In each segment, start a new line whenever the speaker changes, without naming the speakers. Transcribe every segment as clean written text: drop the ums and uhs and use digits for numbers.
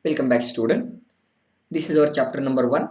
Welcome back, student. This is our chapter number one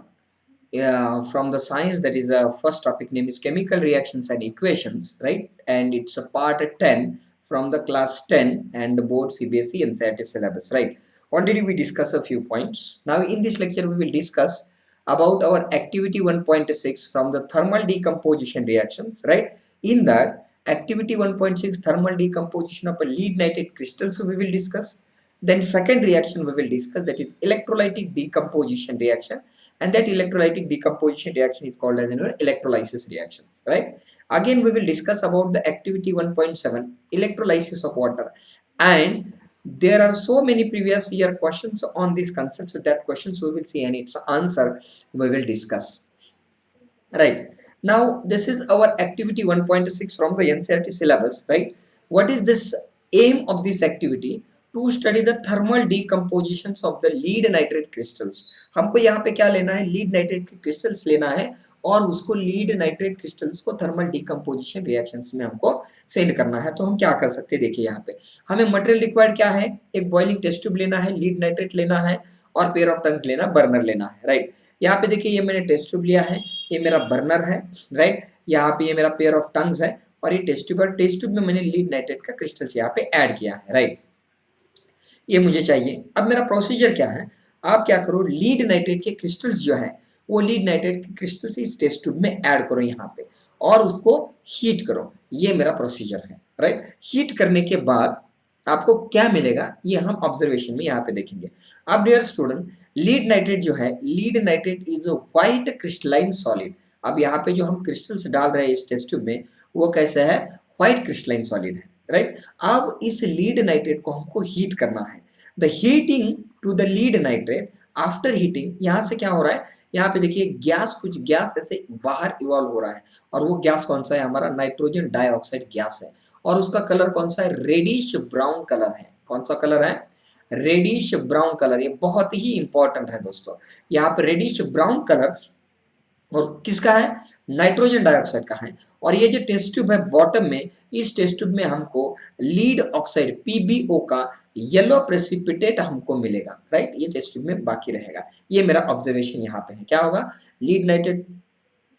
from the science. That is the first topic name is chemical reactions and equations, right? And it's a part 10 from the class 10 and the board CBSE and NCERT syllabus, right? Already we discussed a few points. Now in this lecture we will discuss about our activity 1.6 from the thermal decomposition reactions, right? In that activity 1.6 thermal decomposition of a lead nitrate crystals we will discuss. Then second reaction we will discuss, that is electrolytic decomposition reaction, and that electrolytic decomposition reaction is called as electrolysis reactions, right? Again we will discuss about the activity 1.7 electrolysis of water, and there are so many previous year questions on this concept, so that questions we will see and its answer we will discuss, right? Now this is our activity 1.6 from the NCERT syllabus, right? What is this aim of this activity? To study the thermal decompositions of the lead nitrate crystals. हमको यहाँ पे क्या लेना है, lead nitrate के crystals लेना है और उसको लीड नाइट्रेट क्रिस्टल्स को थर्मल डिकम्पोजिशन रिएक्शंस में हमको सेंड करना है। तो हम क्या कर सकते हैं, देखिए यहाँ पे हमें मटेरियल रिक्वायर्ड क्या है, एक बॉइलिंग टेस्ट ट्यूब लेना है, लीड नाइट्रेट लेना है और पेयर ऑफ टंग्स लेना, बर्नर लेना है, राइट? यहाँ पे देखिए ये मैंने टेस्ट ट्यूब लिया है, ये मेरा बर्नर है, राइट? यहाँ पे ये मेरा पेयर ऑफ टंग्स है और ये टेस्ट ट्यूब, और टेस्ट ट्यूब में मैंने लीड नाइट्रेट का क्रिस्टल्स यहाँ पे ऐड किया है, राइट? ये मुझे चाहिए। अब मेरा प्रोसीजर क्या है, आप क्या करो, लीड नाइट्रेट के क्रिस्टल्स जो है वो लीड नाइट्रेट के क्रिस्टल्स इस टेस्ट ट्यूब में ऐड करो यहाँ पे और उसको हीट करो। ये मेरा प्रोसीजर है, राइट? हीट करने के बाद आपको क्या मिलेगा ये हम ऑब्जर्वेशन में यहाँ पे देखेंगे। अब डियर स्टूडेंट, लीड नाइट्रेट जो है, lead nitrate is a white crystalline solid. अब यहाँ पे जो हम क्रिस्टल्स डाल रहे हैं इस टेस्ट ट्यूब में वो कैसे है, व्हाइट क्रिस्टलाइन सॉलिड है, राइट? अब इस लीड नाइट्रेट को हमको हीट करना है। The heating to the lead nitrate, after heating यहाँ से क्या हो रहा है, यहाँ पे देखिए गैस, कुछ गैस ऐसे बाहर इवॉल्व हो रहा है और वो गैस कौन सा है, हमारा नाइट्रोजन डाइऑक्साइड गैस है और उसका कलर कौन सा है, रेडिश ब्राउन कलर है। कौन सा कलर है, रेडिश ब्राउन कलर। ये बहुत ही इंपॉर्टेंट है दोस्तों, यहाँ पे रेडिश ब्राउन कलर और किसका है, नाइट्रोजन डाइऑक्साइड का है। और ये जो टेस्ट ट्यूब है बॉटम में, इस टेस्ट ट्यूब में हमको लीड ऑक्साइड पीबीओ का येलो प्रेसिपिटेट हमको मिलेगा, राइट? ये टेस्ट ट्यूब में बाकी रहेगा। ये मेरा ऑब्जर्वेशन यहाँ पे है, क्या होगा, लीड नाइट्रेट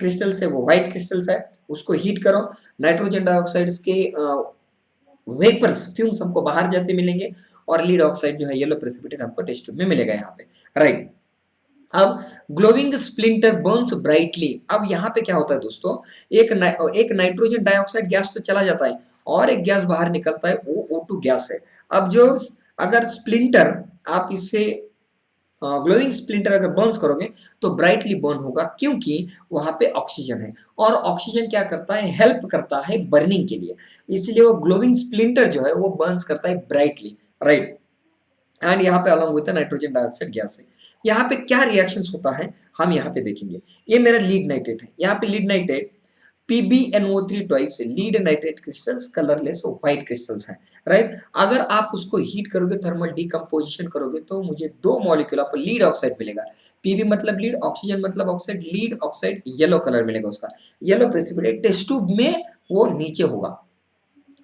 क्रिस्टल्स है वो व्हाइट क्रिस्टल्स है, उसको हीट करो, नाइट्रोजन डाइऑक्साइड के वेपर्स फ्यूम्स हमको बाहर जाते मिलेंगे और लीड ऑक्साइड जो है येलो प्रेसिपिटेट हमको टेस्ट ट्यूब में मिलेगा यहाँ पे, राइट? अब ग्लोविंग स्प्लिंटर बर्न्स ब्राइटली। अब यहाँ पे क्या होता है दोस्तों, एक नाइट्रोजन डाइऑक्साइड गैस तो चला जाता है और एक गैस बाहर निकलता है, वो O2 गैस है। अब जो अगर स्प्लिंटर आप इससे ग्लोइंग स्प्लिंटर अगर बर्न्स करोगे तो ब्राइटली बर्न होगा, क्योंकि वहां पे ऑक्सीजन है और ऑक्सीजन क्या करता है, हेल्प करता है बर्निंग के लिए, इसलिए वो ग्लोइंग स्प्लिंटर जो है वो बर्न्स करता है ब्राइटली, राइट? एंड यहाँ पे along with nitrogen dioxide gas है। यहाँ पे क्या रिएक्शंस होता है हम यहाँ पे देखेंगे। ये मेरा लीड नाइट्रेट है, यहाँ पे lead nitrate PbNO3 twice lead nitrate crystals colourless white crystals हैं, राइट? अगर आप उसको हीट करोगे, थर्मल डिकम्पोजिशन करोगे तो मुझे दो मॉलिक्यूल आपको लीड ऑक्साइड मिलेगा। Pb मतलब लीड, ऑक्सीजन मतलब oxide, lead oxide yellow colour मिलेगा, उसका येलो प्रेसिपिटेट टेस्ट ट्यूब में वो नीचे होगा,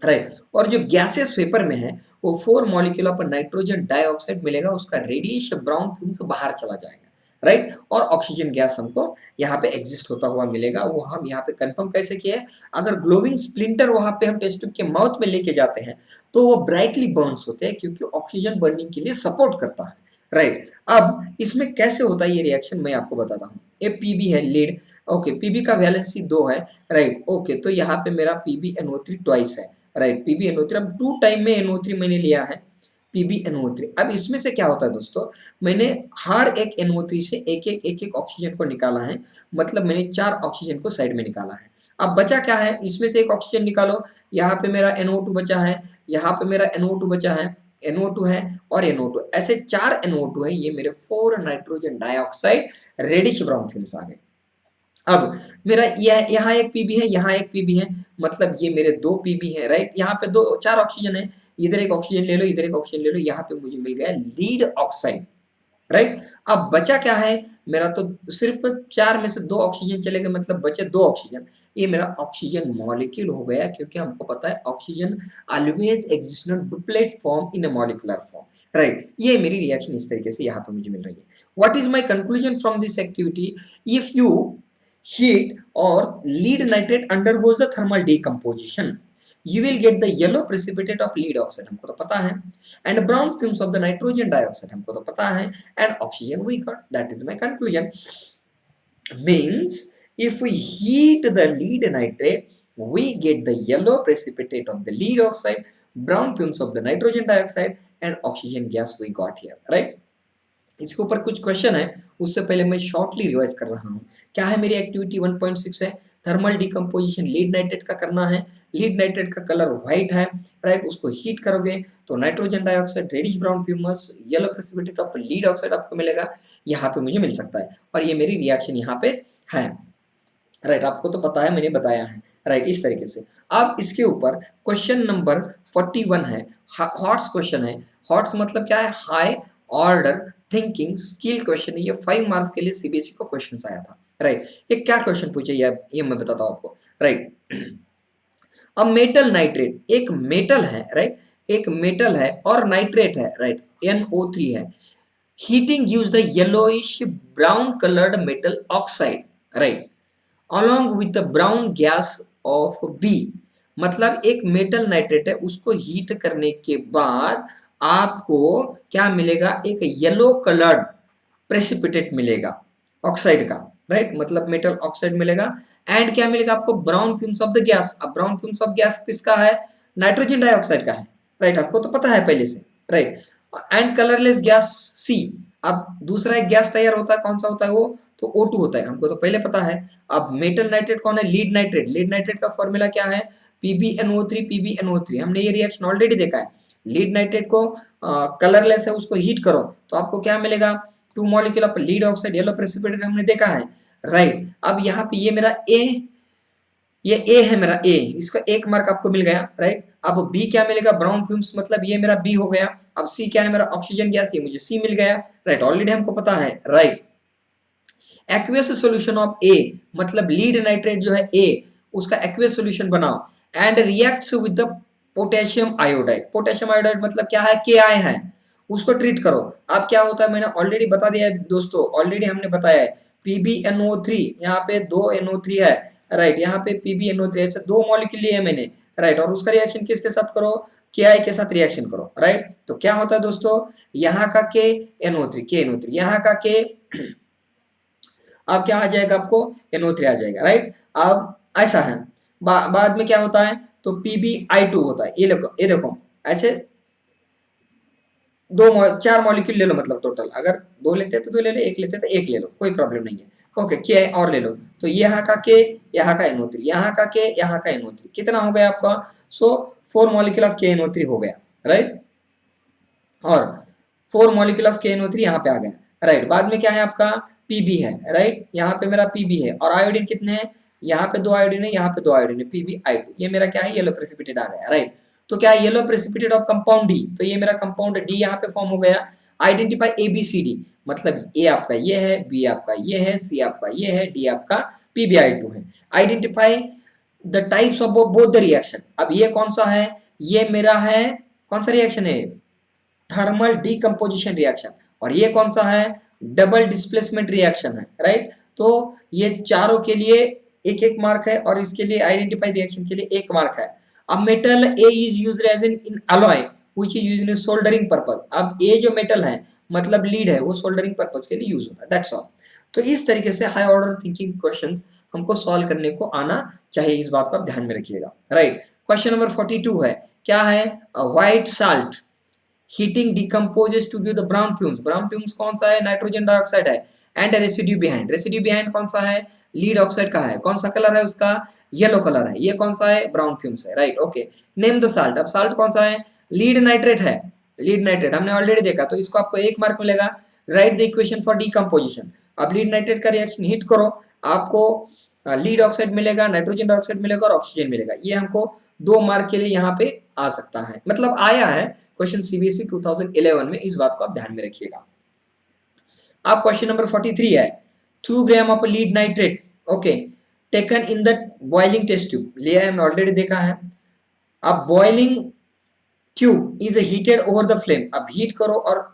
राइट? और जो गैसेस पेपर में है वो 4 मॉलिक्यूल ऑफ नाइट्रोजन डाइऑक्साइड मिलेगा, उसका रेडिश ब्राउन फिल्म से बाहर चला जाएगा, राइट? और ऑक्सीजन गैस हमको यहाँ पे एग्जिस्ट होता हुआ मिलेगा। वो हम यहाँ पे कंफर्म कैसे किए, अगर ग्लोविंग स्प्लिंटर वहां पे हम टेस्ट ट्यूब के माउथ में लेके जाते हैं तो वो ब्राइटली बर्न्स होते हैं, क्योंकि ऑक्सीजन बर्निंग के लिए सपोर्ट करता है, राइट? अब इसमें कैसे होता है ये रिएक्शन मैं आपको बताता हूँ। ये पीबी है लीड, ओके, पीबी का वैलेंसी 2 है, राइट? ओके, तो यहाँ पे मेरा PbNO3 ट्वाइस है, राइट? PbNO3, अब 2 टाइम में NO3 मैंने लिया है, PbNO3। अब इसमें से क्या होता है दोस्तों, मैंने हर एक NO3 से एक एक ऑक्सीजन को निकाला है, मतलब मैंने 4 ऑक्सीजन को साइड में निकाला है। अब बचा क्या है, इसमें से एक ऑक्सीजन निकालो, यहाँ पे मेरा NO2 बचा है, यहाँ पे मेरा NO2 बचा है, NO2 है और NO2, ऐसे 4 NO2 है, ये मेरे 4 nitrogen dioxide reddish brown films आ गए। अब मेरा यह यहाँ एक पीबी है, यहाँ एक पीबी है, मतलब ये मेरे 2 पीबी है, राइट? यहाँ पे 4 ऑक्सीजन है, इधर एक ऑक्सीजन ले लो, इधर एक ऑक्सीजन ले लो, यहाँ पे मुझे मिल गया लीड ऑक्साइड, राइट? अब बचा क्या है मेरा, तो सिर्फ 4 में से 2 ऑक्सीजन चले गए, मतलब बचे 2 ऑक्सीजन। ये मेरा ऑक्सीजन मॉलिक्यूल हो गया, क्योंकि हमको पता है oxygen always exist in duplet form in a molecular form, right, ये मेरी रिएक्शन इस तरीके से यहाँ पे मुझे मिल रही है. What is my conclusion from this activity? If you heat or lead nitrate undergoes the thermal decomposition, you will get the yellow precipitate of lead oxide, हमको तो पता है, and brown fumes of the nitrogen dioxide, हमको तो पता है, and oxygen we got. That is my conclusion. Means if we heat the lead nitrate, we get the yellow precipitate of the lead oxide, brown fumes of the nitrogen dioxide, and oxygen gas we got here, right? इसके ऊपर कुछ question है, उससे पहले मैं shortly revise कर रहा हूँ. क्या है मेरी एक्टिविटी 1.6 है, थर्मल डिकम्पोजिशन लीड नाइट्रेट का करना है. लीड नाइट्रेट का कलर व्हाइट है, राइट. उसको हीट करोगे तो nitrogen dioxide, reddish brown fumes, yellow precipitate of lead oxide आपको मिलेगा. यहाँ पे मुझे मिल सकता है, और ये मेरी रिएक्शन यहाँ पे है, राइट. आपको तो पता है, मैंने बताया है, राइट. इस तरीके से अब इसके ऊपर क्वेश्चन नंबर 41 है, हॉट्स क्वेश्चन है. हॉट्स मतलब क्या है? High order thinking skill question है. ये 5 मार्क्स के लिए सीबीएसई को क्वेश्चन आया था, राइट. ये क्या क्वेश्चन पूछे ये मैं बताता हूँ आपको, राइट. अब मेटल नाइट्रेट, एक मेटल है, राइट. एक मेटल है और नाइट्रेट है, राइट. NO3 है. Heating gives the yellowish brown coloured metal oxide, right, along with the brown gas of B. मतलब एक मेटल नाइट्रेट है, उसको हीट करने के बाद आपको क्या मिलेगा? एक येलो कलर्ड प्रेसिपिटेट मिलेगा ऑक्साइड का, राइट. मतलब मेटल ऑक्साइड मिलेगा. एंड क्या मिलेगा आपको? Brown fumes of the gas. अब ब्राउन फ्यूम्स ऑफ गैस किसका है? नाइट्रोजन डाइऑक्साइड का है, राइट. आपको तो पता है पहले से, right. And colourless gas C. अब दूसरा एक गैस तैयार होता है, कौन सा होता है वो? तो O2 होता है, हमको तो पहले पता है. अब मेटल नाइट्रेट कौन है? Lead nitrate. लीड नाइट्रेट का फॉर्मूला क्या है? PbNO3 PbNO3. हमने ये रिएक्शन ऑलरेडी देखा है. लीड नाइट्रेट को कलरलेस है, उसको हीट करो तो आपको क्या मिलेगा? 2 molecule of lead oxide, yellow precipitate, हमने देखा है, राइट. अब यहाँ पे ये मेरा ये ए है मेरा ए, इसका 1 मार्क आपको मिल गया, राइट. अब बी क्या मिलेगा? ब्राउन फ्यूम्स, मतलब ये मेरा बी हो गया. अब सी क्या है मेरा? ऑक्सीजन गैस, ये मुझे सी मिल गया, राइट. ऑलरेडी हमको पता है, राइट. एक्वियस सॉल्यूशन ऑफ ए, मतलब लीड नाइट्रेट जो है ए, उसका एक्वियस सॉल्यूशन बनाओ and reacts with the potassium iodide. Potassium iodide मतलब क्या है? KI है, उसको ट्रीट करो. अब क्या होता है? मैंने ऑलरेडी बता दिया है दोस्तों, ऑलरेडी हमने बताया है. PbNO3, यहाँ पे 2 NO3 है, राइट. यहाँ पे PbNO3, ऐसे 2 मॉलिक्यूल लिए मैंने, राइट. और उसका रिएक्शन किसके साथ करो? KI के साथ रिएक्शन करो, राइट. तो क्या होता है दोस्तों? यहाँ का KNO3, यहाँ का K, अब क्या आ जाएगा आपको? NO3 आ जाएगा, राइट. अब ऐसा है, बाद में क्या होता है? तो PbI2 होता है. ये देखो ऐसे 4 मॉलिक्यूल ले लो, मतलब टोटल अगर 2 लेते तो 2 ले लो, 1 लेते तो 1 ले लो, कोई प्रॉब्लम नहीं है. ओके, K और ले लो. तो यहाँ का K, यहाँ का NO3, यहाँ का K, यहाँ का NO3, कितना हो गया आपका? 4 मॉलिक्यूल ऑफ KNO3 हो गया, राइट. और 4 मॉलिक्यूल ऑफ KNO3 यहाँ पे आ गया, राइट. बाद में क्या है आपका? Pb है, राइट. यहाँ पे मेरा Pb है, और आयोडीन कितने हैं? यहाँ पे 2 आयोडीन है, यहाँ पे 2 आयोडीन है, PbI2. ये मेरा क्या है? येलो प्रेसिपिटेट आ गया, राइट. तो क्या है? Yellow precipitate of compound D. तो ये मेरा कंपाउंड D यहाँ पे फॉर्म हो गया. आइडेंटिफाई ABCD, मतलब A आपका ये है, B आपका ये है, C आपका ये है, D आपका PbI2 है. Identify the types of both the reaction. अब ये कौन सा है? ये मेरा है, कौन सा रिएक्शन है? Thermal decomposition reaction. और ये कौन सा है? डबल डिस्प्लेसमेंट रिएक्शन है, राइट. तो ये चारों के लिए 1-1 मार्क है, और इसके लिए आइडेंटिफाई रिएक्शन के लिए 1 मार्क है. अब metal A is used as in alloy which is used in soldering purpose. अब ए जो मेटल है, मतलब लीड है, वो सोल्डरिंग पर्पस के लिए यूज होता है, दैट्स ऑल. तो इस तरीके से हाई ऑर्डर थिंकिंग क्वेश्चंस हमको सॉल्व करने को आना चाहिए, इस बात को आप ध्यान में रखिएगा, राइट. क्वेश्चन नंबर 42 है, क्या है? White salt heating decomposes to give the brown fumes. Brown fumes कौन सा है? नाइट्रोजन डाइऑक्साइड है. And residue behind, residue behind कौन सा है? लीड ऑक्साइड का है. कौन सा कलर है उसका? येलो कलर है. ये कौन सा है? ब्राउन फ्यूम्स है, right. Okay, name the salt. अब साल्ट कौन सा है? लीड नाइट्रेट है. लीड नाइट्रेट हमने ऑलरेडी देखा, तो इसको आपको 1 मार्क मिलेगा. Right the equation for decomposition. अब लीड नाइट्रेट का रिएक्शन हिट करो, आपको लीड ऑक्साइड मिलेगा, नाइट्रोजन डाइऑक्साइड मिलेगा, और ऑक्सीजन मिलेगा. ये हमको 2 मार्क के लिए यहाँ पे आ सकता है, मतलब आया है क्वेश्चन सीबीएसई 2011 में, इस बात को आप ध्यान में रखिएगा. अब क्वेश्चन नंबर 43 है, 2 gram of lead nitrate, okay, taken in the boiling test tube. लिया है, हमने ऑलरेडी देखा है. अब boiling Q is heated over the flame. अब हीट करो और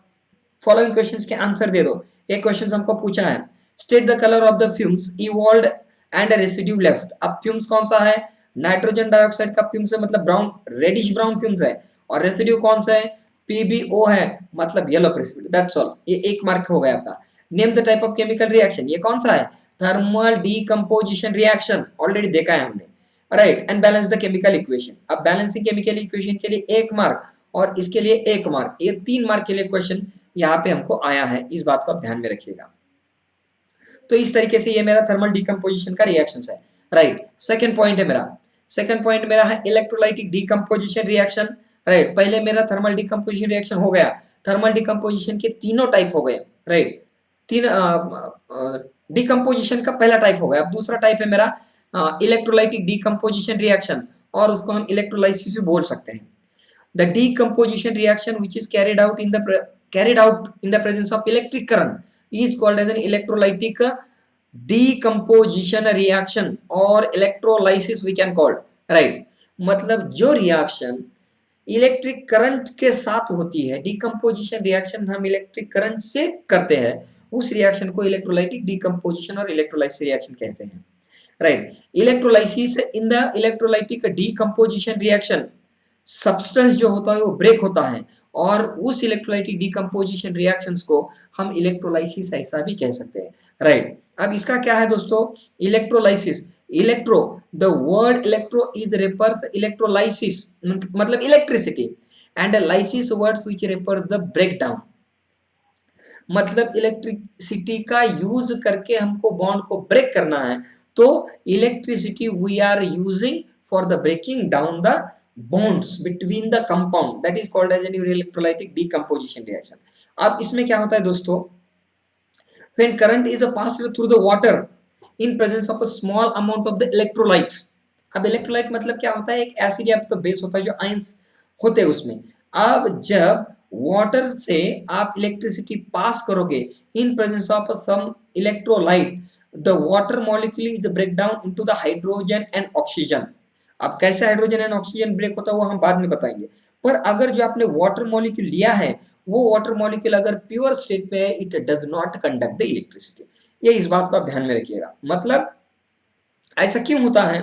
फॉलोइंग क्वेश्चंस के आंसर दे दो। एक क्वेश्चन हमको पूछा है, state the colour of the fumes evolved and residue left. अब फ्यूम्स कौन सा है, नाइट्रोजन डाइऑक्साइड का फ्यूम्स है, मतलब ब्राउन रेडिश ब्राउन फ्यूम्स है, और रेसिड्यू कौन सा है, पीबीओ है, मतलब येलो प्रेसिपिटेट। दैट्स ऑल, ये एक मार्क हो गया आपका। Name the type of chemical reaction, ये कौन सा है, थर्मल डीकंपोजिशन रिएक्शन, ऑलरेडी देखा है हमने, right. And balance the chemical equation. अब बैलेंसिंग केमिकल इक्वेशन के लिए एक मार्क और इसके लिए एक मार्क, ये 3 मार्क के लिए क्वेश्चन यहाँ पे हमको आया है, इस बात को आप ध्यान में रखिएगा। तो इस तरीके से ये मेरा थर्मल डिकम्पोजिशन का रिएक्शन है, राइट। सेकंड पॉइंट है मेरा, सेकंड पॉइंट मेरा है इलेक्ट्रोलाइटिक डिकम्पोजिशन रिएक्शन, राइट। पहले मेरा थर्मल डिकम्पोजिशन रिएक्शन हो गया, थर्मल डिकम्पोजिशन के तीनों टाइप हो गए, राइट। तीन डिकम्पोजिशन का पहला टाइप हो गया। अब दूसरा टाइप है मेरा इलेक्ट्रोलाइटिक डिकम्पोजिशन रिएक्शन, और उसको हम इलेक्ट्रोलाइसिस भी बोल सकते हैं। The decomposition reaction which is carried out in the presence of electric current is called as an electrolytic decomposition reaction or electrolysis we can call, right। मतलब जो रिएक्शन इलेक्ट्रिक करंट के साथ होती है, डिकम्पोजिशन रिएक्शन हम electric current से करते हैं, उस रिएक्शन को इलेक्ट्रोलाइटिक डिकम्पोजिशन और इलेक्ट्रोलाइसिस रिएक्शन कहते हैं, right. Electrolysis in the electrolytic decomposition reaction, substance जो होता है वो ब्रेक होता है, और उस इलेक्ट्रोलाइटिक डिकम्पोजिशन रिएक्शंस को हम इलेक्ट्रोलाइसिस ऐसा भी कह सकते हैं, राइट। अब इसका क्या है दोस्तों, electrolysis, electro, the word electro is refers electrolysis मतलब electricity, and lysis words which refers the breakdown, मतलब इलेक्ट्रिसिटी का यूज करके हमको बॉन्ड को ब्रेक करना है, तो electricity we are using for the breaking down the bonds between the compound, that is called as an electrolytic decomposition reaction। अब इसमें क्या होता है दोस्तों, when current is passed through the water in presence of a small amount of the electrolytes। अब electrolyte मतलब क्या होता है, एक एसिड या तो बेस होता है जो आयंस होते हैं उसमें। अब जब वाटर से आप इलेक्ट्रिसिटी पास करोगे in presence of some electrolyte, the water molecule is break down into the hydrogen and oxygen. अब कैसे हाइड्रोजन एंड ऑक्सीजन ब्रेक होता है वो हम बाद में बताएंगे, पर अगर जो आपने वाटर मॉलिक्यूल लिया है, वो वाटर मॉलिक्यूल अगर प्योर स्टेट में है, it does not conduct the electricity. ये इस बात को आप ध्यान में रखिएगा, मतलब ऐसा क्यों होता है।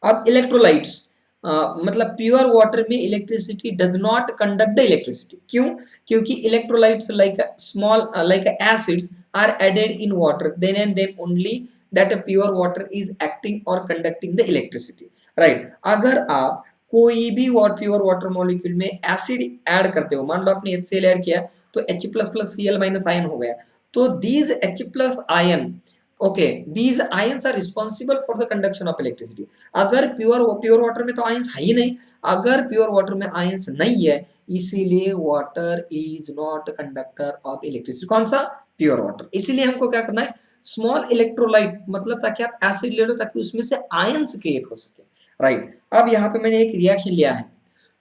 अब इलेक्ट्रोलाइट्स मतलब प्योर वाटर में electricity does not conduct the electricity, क्यों, क्योंकि electrolytes like small like acids are added in water, then and then only that pure water is acting और कंडक्टिंग द इलेक्ट्रिसिटी, राइट। अगर आप कोई भी pure water molecule में acid add करते हो, मान लो आपने HCl ऐड किया तो H++Cl- आयन हो गया, तो these H+ ion, okay, these ions are responsible for the conduction of electricity. अगर प्योर वाटर में तो आयंस है ही नहीं, अगर प्योर वाटर में आयंस नहीं है, इसीलिए water is not conductor of electricity. कौन सा, प्योर वाटर। इसीलिए हमको क्या करना है, स्मॉल इलेक्ट्रोलाइट, मतलब ताकि आप एसिड ले लो ताकि उसमें से आयंस क्रिएट हो सके, राइट। अब यहाँ पे मैंने एक रिएक्शन लिया है,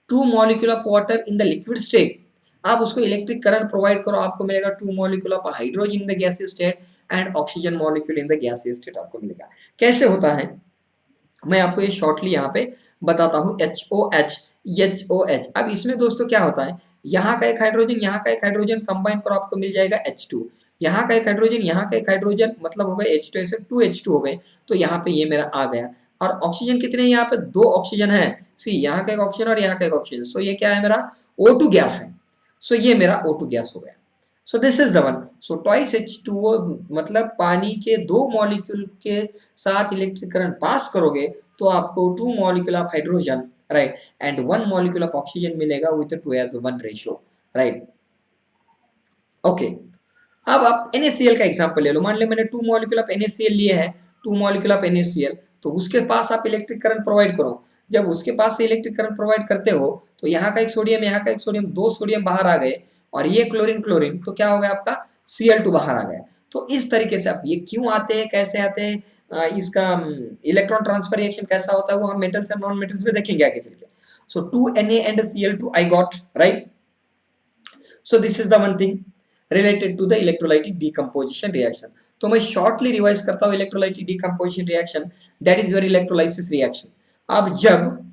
2 molecule of water in the liquid state, आप उसको इलेक्ट्रिक करंट प्रोवाइड करो, आपको मिलेगा 2 molecule of hydrogen in the gaseous state and oxygen molecule in the gaseous state, आपको मिलेगा। कैसे होता है मैं आपको ये शॉर्टली यहाँ पे बताता हूँ, HOH, HOH। अब इसमें दोस्तों क्या होता है, यहाँ का एक हाइड्रोजन, यहाँ का एक हाइड्रोजन कंबाइन करो, आपको मिल जाएगा H2, यहाँ का एक हाइड्रोजन, यहाँ का एक हाइड्रोजन, मतलब हो गए H2, ऐसे 2H2 हो गए, तो यहाँ पे ये मेरा आ गया। और ऑक्सीजन कितने, यहाँ पे 2 ऑक्सीजन है, सी यहाँ का एक ऑक्सीजन और यहाँ का एक ऑक्सीजन, सो ये क्या है मेरा O2 गैस है, सो ये मेरा O2 गैस हो गया। So this is the one, so twice H2O, मतलब पानी के 2 मॉलिक्यूल के साथ इलेक्ट्रिक करंट पास करोगे तो आपको 2 molecule of hydrogen, right, and 1 molecule of oxygen मिलेगा विद 2:1 रेशियो, राइट, ओके। अब आप NaCl का एग्जांपल ले लो, मान लो मैंने 2 मॉलिक्यूल ऑफ NaCl लिए हैं, 2 मॉलिक्यूल ऑफ NaCl, तो उसके पास आप इलेक्ट्रिक करंट प्रोवाइड करो। जब उसके पास से इलेक्ट्रिक करंट प्रोवाइड करते हो तो यहाँ का एक सोडियम, यहाँ का एक सोडियम, 2 सोडियम बाहर आ गए, और ये क्लोरीन क्लोरीन, तो क्या हो गया आपका Cl2 बाहर आ गया। तो इस तरीके से आप, ये क्यों आते हैं, कैसे आते हैं, इसका इलेक्ट्रॉन ट्रांसफर रिएक्शन कैसा होता है, वो हम मेटल्स एंड नॉन मेटल्स में देखेंगे आगे चल के। सो 2Na and Cl2 I got, right। So this is the one thing related to the electrolytic decomposition reaction। तो मैं shortly रिवाइज करता हूँ electrolytic decomposition reaction, that is your electrolysis reaction. अब जब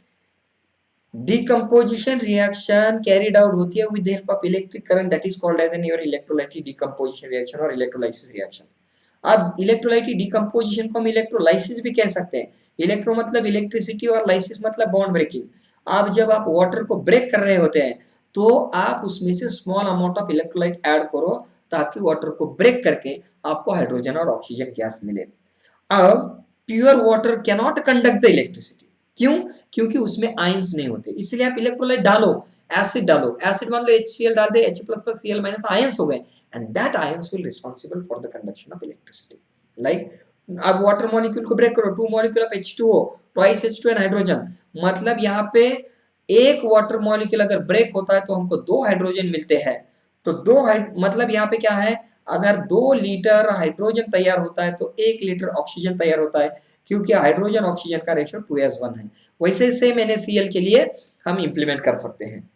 डिकम्पोजिशन रिएक्शन कैरिड आउट होती है with help of electric current, that is called as an your electrolytic decomposition reaction और electrolysis reaction. अब इलेक्ट्रोलाइटिक डिकम्पोजिशन को हम इलेक्ट्रोलाइसिस भी कह सकते हैं। इलेक्ट्रो मतलब इलेक्ट्रिसिटी और लाइसिस मतलब बॉन्ड ब्रेकिंग। अब जब आप वाटर को ब्रेक कर रहे होते हैं तो आप उसमें से small amount of electrolyte add करो ताकि वाटर को ब्रेक करके आपको हाइड्रोजन और ऑक्सीजन गैस मिले। अब pure water cannot conduct the electricity, क्यों? क्योंकि उसमें आयंस नहीं होते, इसलिए आप इलेक्ट्रोलाइट डालो, एसिड डालो, एसिड मान लो HCl डाल दे, H++Cl- आयंस हो गए, and that ions will responsible for the conduction of electricity. Like अब वाटर मॉलिक्यूल को ब्रेक करो, 2 molecule of H2O, twice H2 and hydrogen, मतलब यहाँ पे एक वाटर मॉलिक्यूल अगर ब्रेक होता है तो हमको 2 हाइड्रोजन मिलते हैं। तो मतलब यहाँ पे क्या है, अगर 2 लीटर हाइड्रोजन तैयार होता है तो 1 लीटर ऑक्सीजन तैयार होता है, क्योंकि हाइड्रोजन ऑक्सीजन का रेशियो 2:1 है। वैसे सेम NaCl के लिए हम इंप्लीमेंट कर सकते हैं।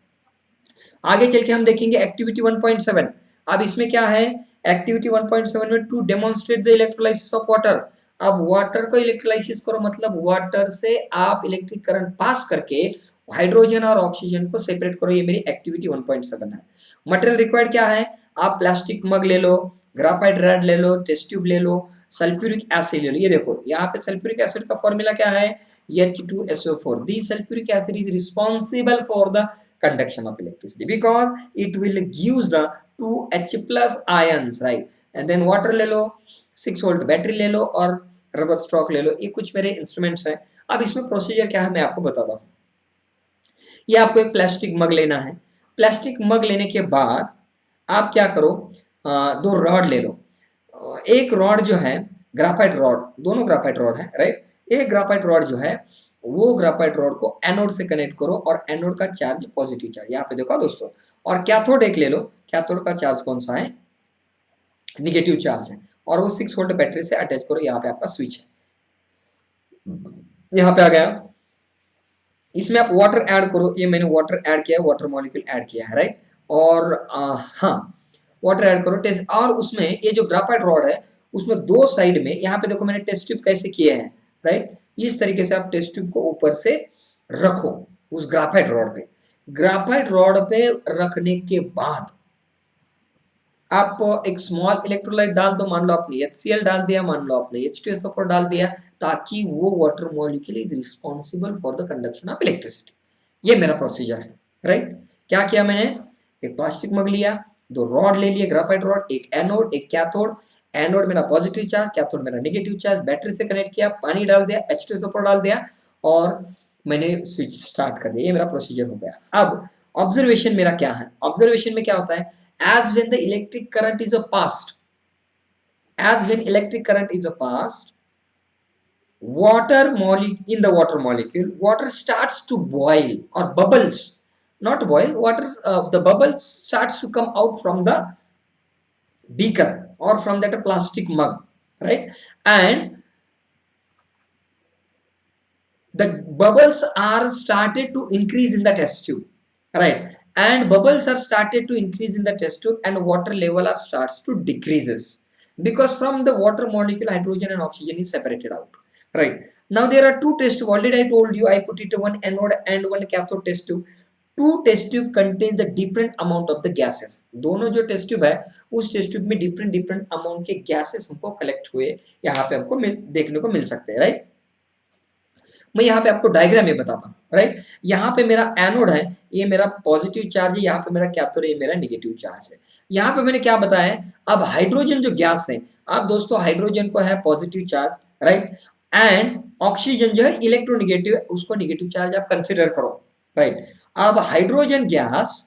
आगे चल के हम देखेंगे एक्टिविटी 1.7। अब इसमें क्या है, एक्टिविटी 1.7 में to demonstrate the electrolysis of water. अब वाटर को इलेक्ट्रोलाइसिस करो, मतलब वाटर से आप इलेक्ट्रिक करंट पास करके हाइड्रोजन और ऑक्सीजन को सेपरेट करो। ये मेरी एक्टिविटी 1.7 है। मटेरियल रिक्वायर्ड क्या है, आप प्लास्टिक मग ले लो, ग्राफाइट रॉड ले लो, टेस्ट ट्यूब ले लो, सल्फ्यूरिक एसिड ले लो। ये देखो यहाँ पे सल्फ्यूरिक एसिड का फॉर्मूला क्या है, H2SO4। This sulfuric acid is responsible for the conduction of electricity because it will gives the 2H+ ions, right? And then water ले लो, 6 वोल्ट बैटरी ले लो और रबर स्ट्रॉक ले लो। ये कुछ मेरे इंस्ट्रूमेंट्स हैं। अब इसमें प्रोसीजर क्या है मैं आपको बताता हूँ। ये आपको एक प्लास्टिक मग लेना है। प्लास्टिक मग लेने के बाद आप क्या करो, 2 रॉड ले लो। एक रॉड जो है ग्राफाइट रॉड, दोनों ग्राफाइट रॉड है, राइट। एक ग्राफाइट रॉड जो है वो ग्राफाइट रॉड को एनोड से कनेक्ट करो और एनोड का चार्ज पॉजिटिव चार्ज, यहाँ पे देखो दोस्तों। और कैथोड एक ले लो, कैथोड का चार्ज कौन सा है, निगेटिव चार्ज है, और वो 6 वोल्ट बैटरी से अटैच करो। यहाँ पे आपका स्विच है, यहाँ पे आ गया। इसमें आप वाटर ऐड करो, ये मैंने वाटर ऐड किया है, वाटर मॉलिक्यूल ऐड किया है, राइट। और हाँ, वाटर ऐड करो टेस्ट। और उसमें ये जो ग्राफाइट रॉड है उसमें 2 साइड में, यहाँ पे देखो मैंने टेस्ट ट्यूब कैसे किए हैं, राइट। इस तरीके से आप टेस्ट ट्यूब को ऊपर से रखो उस ग्राफाइट रॉड पे। ग्राफाइट रॉड पे रखने के बाद आप एक स्मॉल इलेक्ट्रोलाइट डाल दो, मान लो आपने HCl डाल दिया, मान लो आपने H2SO4 डाल दिया, ताकि वो water molecule is responsible for the conduction of electricity. ये मेरा प्रोसीजर है, राइट। क्या किया मैंने, एक प्लास्टिक मग लिया, 2 रॉड ले लिए ग्राफाइट रॉड, एक एनोड एक कैथोड। एनोड मेरा पॉजिटिव चार्ज, कैथोड मेरा नेगेटिव चार्ज, बैटरी से कनेक्ट किया, पानी डाल दिया, H2SO4 डाल दिया और मैंने स्विच स्टार्ट कर दिया। ये मेरा प्रोसीजर हो गया। अब ऑब्जर्वेशन मेरा क्या है, ऑब्जर्वेशन में क्या होता है, as when the electric current is a passed, as when electric current is a passed, water molecule in the water molecule, water starts to boil or bubbles, not boil, water, the bubbles starts to come out from the beaker or from that plastic mug, right. And the bubbles are started to increase in the test tube, right. And bubbles are started to increase in the test tube and water level are starts to decreases, because from the water molecule hydrogen and oxygen is separated out, right. Now there are 2 test tube, already I told you, I put it one anode and one cathode test tube. 2 test tube contains the different amount of the gases। दोनों जो test tube है उस test tube में different different amount के gases हमको collect हुए यहाँ पे हमको देखने को मिल सकते हैं, राइट। मैं यहाँ पे आपको डायग्राम में बताता हूँ, राइट। यहाँ पे मेरा एनोड है, ये मेरा पॉजिटिव चार्ज है, यहाँ पे मेरा कैथोड है, ये मेरा नेगेटिव चार्ज है। यहाँ पे मैंने क्या बताया, अब हाइड्रोजन जो गैस है, अब दोस्तों हाइड्रोजन को है positive charge, right. And oxygen जो है इलेक्ट्रोनेगेटिव, उसको नेगेटिव चार्ज आप कंसिडर करो, राइट। अब हाइड्रोजन गैस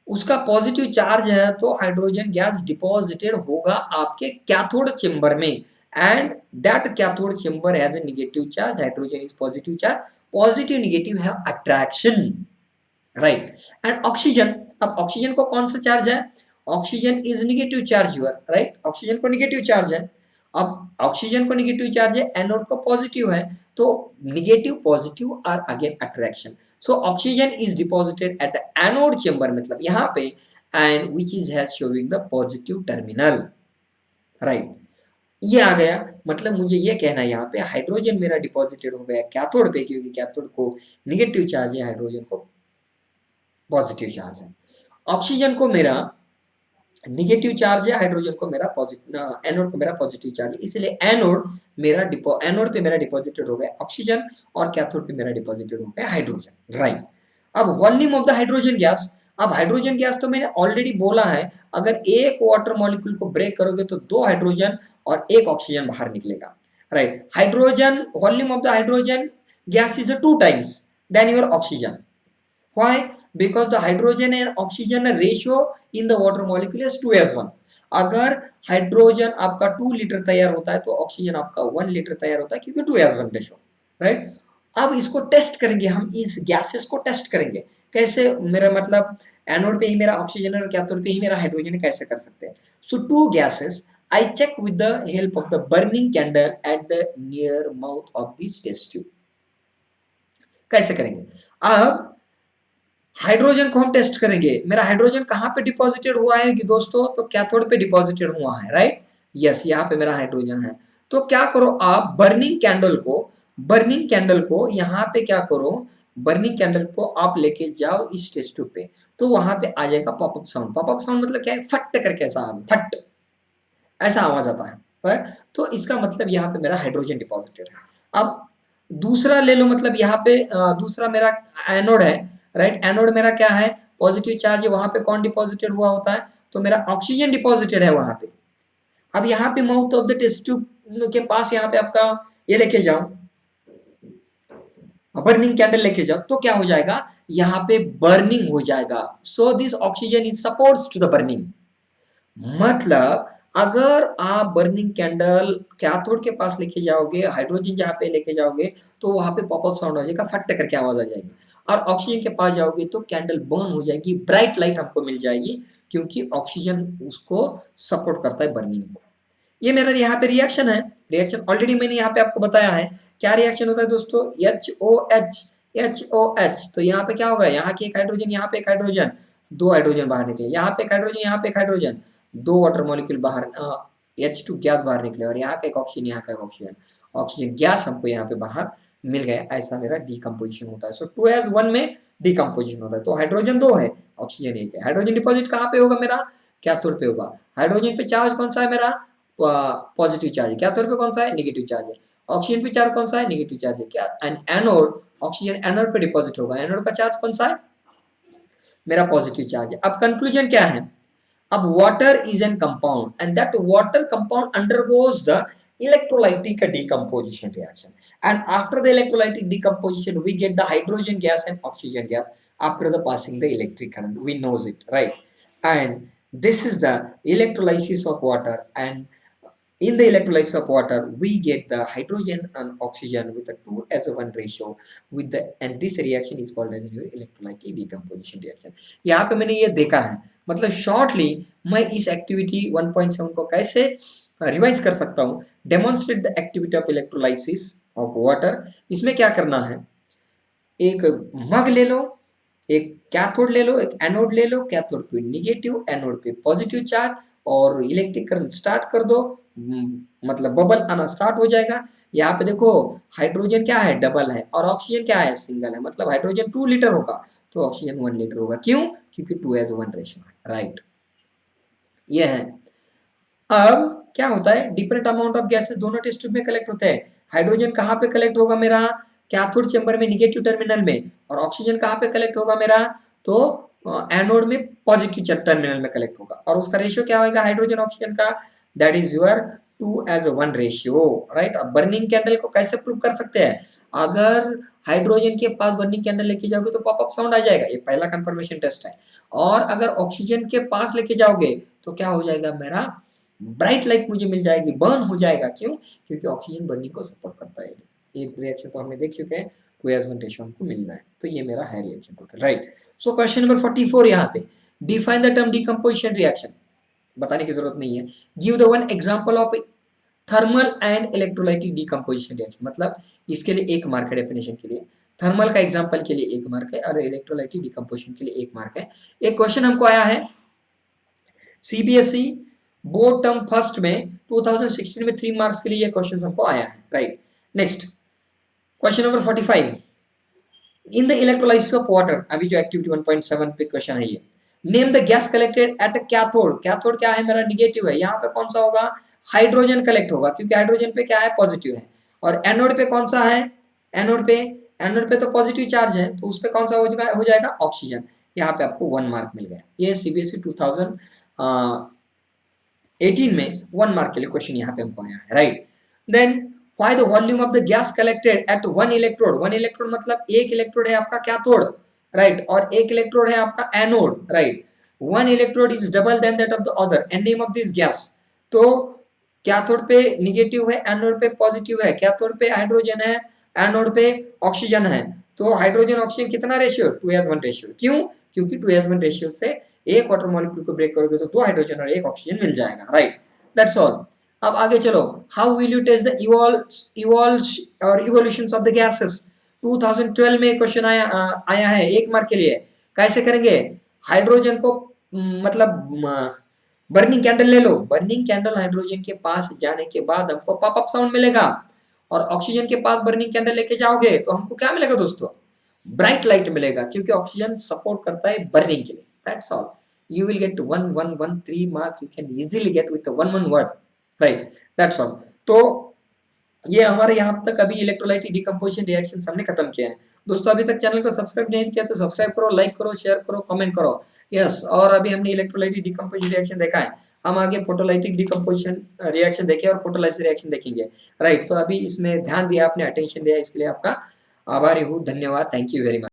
उसका पॉजिटिव चार्ज है तो हाइड्रोजन गैस डिपॉजिटेड होगा आपके कैथोड चेंबर में, and that cathode chamber has a negative charge, hydrogen is positive charge, positive negative have attraction, right. And oxygen, अब ऑक्सीजन को कौन सा चार्ज है, oxygen is negative charge your, right. Oxygen को negative charge है। अब oxygen को negative charge है, एनोड को पॉजिटिव है, तो negative positive are again attraction. So oxygen is deposited at the anode chamber, मतलब यहाँ पे, and which is has showing the positive terminal, right. ये आ गया। मतलब मुझे ये कहना है यहाँ पे हाइड्रोजन मेरा डिपॉजिटेड हो गया कैथोड पे, क्योंकि कैथोड को निगेटिव चार्ज है, हाइड्रोजन को पॉजिटिव चार्ज है। ऑक्सीजन को मेरा निगेटिव चार्ज है, हाइड्रोजन को मेरा पॉजिटिव, एनोड को मेरा पॉजिटिव चार्ज है, इसलिए एनोड पे मेरा डिपॉजिटेड हो गया ऑक्सीजन और कैथोड पे मेरा डिपॉजिटेड हो गया हाइड्रोजन, राइट। अब volume of the hydrogen gas, अब हाइड्रोजन गैस तो मैंने ऑलरेडी बोला है, अगर एक वाटर मॉलिक्यूल को ब्रेक करोगे तो दो हाइड्रोजन और एक ऑक्सीजन बाहर निकलेगा, right. Hydrogen volume of the hydrogen gas is a 2 times than your oxygen. Why? Because the hydrogen and oxygen ratio in the water molecule is 2:1. अगर हाइड्रोजन आपका 2 लीटर तैयार होता है तो ऑक्सीजन आपका 1 लीटर तैयार होता है, क्योंकि 2:1 रेशो, राइट। अब इसको टेस्ट करेंगे हम, इस गैसेस को टेस्ट करेंगे कैसे, मेरा मतलब एनोड पे ही मेरा ऑक्सीजन और कैथोड पे ही मेरा हाइड्रोजन, कैसे कर सकते हैं। So two gases I check with the help of the burning candle at the near mouth of this test tube. कैसे करेंगे, अब हाइड्रोजन को हम टेस्ट करेंगे, मेरा हाइड्रोजन कहाँ पे डिपॉजिटेड हुआ है कि दोस्तों, तो कैथोड पे डिपॉजिटेड हुआ है, राइट। यस, यहाँ पे मेरा हाइड्रोजन है। तो क्या करो आप, बर्निंग कैंडल को यहाँ पे क्या करो, बर्निंग कैंडल को आप लेके जाओ इस टेस्ट ट्यूब पे, तो वहां पे आ जाएगा पॉपअप साउंड। पॉपअप साउंड मतलब क्या है, फट करके ऐसा फट ऐसा आवाज आता है, राइट। तो इसका मतलब यहाँ पे मेरा हाइड्रोजन डिपॉजिटेड है। अब दूसरा ले लो, मतलब यहाँ पे दूसरा मेरा एनोड है, राइट। एनोड मेरा क्या है, पॉजिटिव चार्ज है, वहां पे कौन डिपॉजिटेड हुआ होता है, तो मेरा ऑक्सीजन डिपॉजिटेड है वहां पे। अब यहाँ पे mouth of the test tube के पास यहाँ पे आपका ये लेके जाओ, बर्निंग कैंडल लेके जाओ, तो क्या हो जाएगा, यहाँ पे बर्निंग हो जाएगा। So this oxygen is supports to the burning. मतलब अगर आप बर्निंग कैंडल कैथोड के पास लेके जाओगे, हाइड्रोजन जहाँ पे लेके जाओगे, तो वहां पे पॉपअप साउंड हो जाएगा, फट करके आवाज आ जाएगी। और ऑक्सीजन के पास जाओगे तो कैंडल बर्न हो जाएगी, ब्राइट लाइट हमको मिल जाएगी, क्योंकि ऑक्सीजन उसको सपोर्ट करता है बर्निंग को। ये मेरा यहाँ पे रिएक्शन है, रिएक्शन ऑलरेडी मैंने यहाँ पे आपको बताया है। क्या रिएक्शन होता है दोस्तों, एच ओ एच, तो यहाँ पे क्या होगा, यहाँ की एक हाइड्रोजन, यहाँ पे एक हाइड्रोजन, दो हाइड्रोजन बाहर निकले, यहाँ पे एक हाइड्रोजन, यहाँ पे एक हाइड्रोजन, दो वाटर मॉलिक्यूल बाहर, H2 गैस बाहर निकले, और यहाँ का एक ऑक्सीजन, यहाँ का एक ऑक्सीजन, ऑक्सीजन गैस हमको यहाँ पे बाहर मिल गया। ऐसा मेरा डिकम्पोजिशन होता है। सो 2s1 में डिकम्पोजिशन होता है। तो हाइड्रोजन दो है, ऑक्सीजन एक है। हाइड्रोजन डिपॉजिट कहाँ पे होगा मेरा, कैथोड पे होगा। हाइड्रोजन पे चार्ज कौन सा है मेरा, पॉजिटिव चार्ज है। कैथोड पे कौन सा है, नेगेटिव चार्ज है। ऑक्सीजन पे चार्ज कौन सा है, नेगेटिव चार्ज है। क्या एंड एनोड, ऑक्सीजन एनोड पे डिपॉजिट होगा, एनोड का चार्ज कौन सा है, मेरा पॉजिटिव चार्ज है। अब कंक्लूजन क्या है, अब water is an compound and that water compound undergoes the electrolytic decomposition reaction, and after the electrolytic decomposition we get the hydrogen gas and oxygen gas after the passing the electric current, we knows it, right. And this is the electrolysis of water, and in the electrolysis of water we get the hydrogen and oxygen with a 2:1 ratio with the, and this reaction is called as electrolytic decomposition reaction। यहाँ पे मैंने ये देखा है, मतलब shortly मैं इस activity 1.7 को कैसे रिवाइज कर सकता हूँ। Demonstrate the activity of electrolysis of water. इसमें क्या करना है, एक मग ले लो, एक कैथोड ले लो, एक एनोड ले लो, कैथोड पे निगेटिव, एनोड पे पॉजिटिव चार्ज, और इलेक्ट्रिक करंट स्टार्ट कर दो, मतलब बबल आना स्टार्ट हो जाएगा। यहाँ पे देखो हाइड्रोजन क्या है, डबल है, और ऑक्सीजन क्या है, सिंगल है। मतलब हाइड्रोजन 2 लीटर होगा तो ऑक्सीजन 1 लीटर होगा। क्यों, क्योंकि 2:1 रेशियो है, राइट। ये है। अब क्या होता है, डिफरेंट अमाउंट ऑफ गैसेस दोनों टेस्ट ट्यूब में कलेक्ट होते हैं। हाइड्रोजन कहाँ पे कलेक्ट होगा मेरा, कैथोड चेंबर में निगेटिव टर्मिनल में, और ऑक्सीजन कहाँ पे कलेक्ट होगा मेरा, तो एनोड में पॉजिटिव टर्मिनल में कलेक्ट होगा। और उसका रेशियो क्या होगा हाइड्रोजन ऑक्सीजन का, that is your 2:1 ratio, right. अब बर्निंग कैंडल को कैसे प्रूव कर सकते हैं, अगर हाइड्रोजन के पास बर्निंग कैंडल लेके जाओगे तो पॉपअप साउंड आ जाएगा, ये पहला कंफर्मेशन टेस्ट है। और अगर ऑक्सीजन के पास लेके जाओगे तो क्या हो जाएगा, मेरा ब्राइट लाइट मुझे मिल जाएगी, बर्न हो जाएगा। क्यों, क्योंकि ऑक्सीजन बर्निंग को सपोर्ट करता है। ये रिएक्शन तो हमने देख चुके हैं, 2:1 रेशियो हमको मिल रहा है, तो ये मेरा है reaction total, right. So question number 44 यहाँ पे, define the term decomposition reaction, बताने की जरूरत नहीं है। Give the one example of thermal and electrolytic decomposition reaction, मतलब इसके लिए 1 मार्क है डेफिनेशन के लिए, थर्मल का एग्जांपल के लिए 1 मार्क है, और इलेक्ट्रोलाइटिक डिकम्पोजिशन के लिए 1 मार्क है। एक क्वेश्चन हमको आया है सीबीएसई बोर्ड टर्म फर्स्ट में 2016 में 3 मार्क्स के लिए ये क्वेश्चन हमको आया है, right. Next question number 45, in the electrolysis of water, अभी जो एक्टिविटी 1.7 पे क्वेश्चन है ये, name the gas collected at a cathode, cathode क्या है मेरा निगेटिव है, यहाँ पे कौन सा होगा, हाइड्रोजन कलेक्ट होगा क्योंकि हाइड्रोजन पे क्या है पॉजिटिव है, और एनोड पे कौन सा है, एनोड पे, एनोड पे तो पॉजिटिव चार्ज है तो उस पे कौन सा हो जाएगा ऑक्सीजन, यहाँ पे आपको 1 मार्क मिल गया। ये सीबीएसई 2018 में 1 मार्क के लिए क्वेश्चन यहाँ पे हमको आया है, right. Then why the volume of the gas collected at one electrode, one electrode मतलब एक इलेक्ट्रोड है आपका कैथोड, राइट, और एक इलेक्ट्रोड है आपका anode, right. one electrode is double than that of the other and name of this gas, तो cathode पे निगेटिव है, एनोड पे पॉजिटिव है, कैथोड पे हाइड्रोजन है, एनोड पे ऑक्सीजन है, तो हाइड्रोजन ऑक्सीजन कितना रेशियो, 2:1 रेशियो, क्यों, क्योंकि 2:1 रेशियो से एक वाटर मॉलिक्यूल को ब्रेक करोगे तो 2 हाइड्रोजन और 1 ऑक्सीजन मिल जाएगा, राइट, दैट्स ऑल। अब आगे चलो, how will you test the evolutions of the gases, 2012 में क्वेश्चन आया है 1 मार्क के लिए, कैसे करेंगे, हाइड्रोजन को मतलब बर्निंग कैंडल ले लो, बर्निंग कैंडल हाइड्रोजन के पास जाने के बाद हमको पॉप अप साउंड मिलेगा, और ऑक्सीजन के पास बर्निंग कैंडल लेके जाओगे तो हमको क्या मिलेगा दोस्तों, ब्राइट लाइट मिलेगा, क्योंकि ऑक्सीजन सपोर्ट करता है बर्निंग के लिए, that's all. You will get 1113 mark, you can easily get with the one word, right, that's all। तो ये हमारे यहाँ तक अभी इलेक्ट्रोलाइट डिकम्पोजिशन रिएक्शन हमने खत्म किया है दोस्तों। अभी तक चैनल को सब्सक्राइब नहीं किया तो सब्सक्राइब करो, लाइक करो, शेयर करो, कमेंट करो, यस। और अभी हमने इलेक्ट्रोलाइटिक डिकम्पोजिशन रिएक्शन देखा है, हम आगे फोटोलाइटिक डिकम्पोजिशन रिएक्शन देखें और फोटोलाइसिस रिएक्शन देखेंगे, राइट। तो अभी इसमें ध्यान दिया आपने, अटेंशन दिया, इसके लिए आपका आभारी हूँ, धन्यवाद, थैंक यू वेरी मच।